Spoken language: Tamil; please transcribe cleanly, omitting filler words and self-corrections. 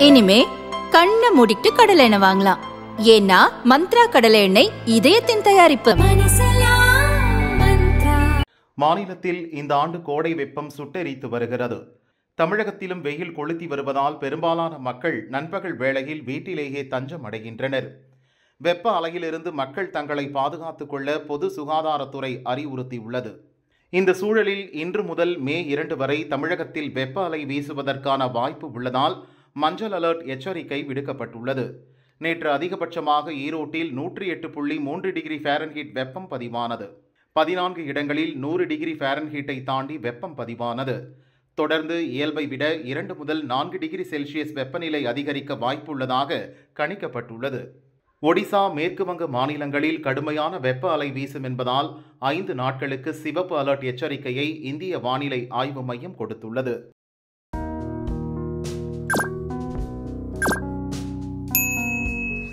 இனிமே கண்ணை மூடிட்டு கடலை எண்ணெய் வாங்கலாம். ஏன்னா மந்த்ரா கடலை எண்ணெய் இதயத்தின் தயாரிப்பு. மாநிலத்தில் இந்த ஆண்டு கோடை வெப்பம் சுட்டெரித்து வருகிறது. தமிழகத்திலும் வெயில் கொளுத்தி வருவதால் பெரும்பாலான மக்கள் நண்பகல் வேளையில் வீட்டிலேயே தஞ்சம் அடைகின்றனர். வெப்ப அலையிலிருந்து மக்கள் தங்களை பாதுகாத்துக் கொள்ள பொது சுகாதாரத்துறை அறிவுறுத்தியுள்ளது. இந்த சூழலில் இன்று முதல் மே 2 வரை தமிழகத்தில் வெப்ப அலை வீசுவதற்கான வாய்ப்பு உள்ளதால் மஞ்சள் அலர்ட் எச்சரிக்கை விடுக்கப்பட்டுள்ளது. நேற்று அதிகபட்சமாக ஈரோட்டில் 108.3 டிகிரி ஃபாரன்ஹீட் வெப்பம் பதிவானது. 14 இடங்களில் 100 டிகிரி ஃபாரன்ஹீட்டை தாண்டி வெப்பம் பதிவானது. தொடர்ந்து இயல்பை விட 2 முதல் 4 டிகிரி செல்சியஸ் வெப்பநிலை அதிகரிக்க வாய்ப்புள்ளதாக கணிக்கப்பட்டுள்ளது. ஒடிசா, மேற்கு வங்க மாநிலங்களில் கடுமையான வெப்ப அலை வீசும் என்பதால் 5 நாட்களுக்கு சிவப்பு அலர்ட் எச்சரிக்கையை இந்திய வானிலை ஆய்வு மையம் கொடுத்துள்ளது.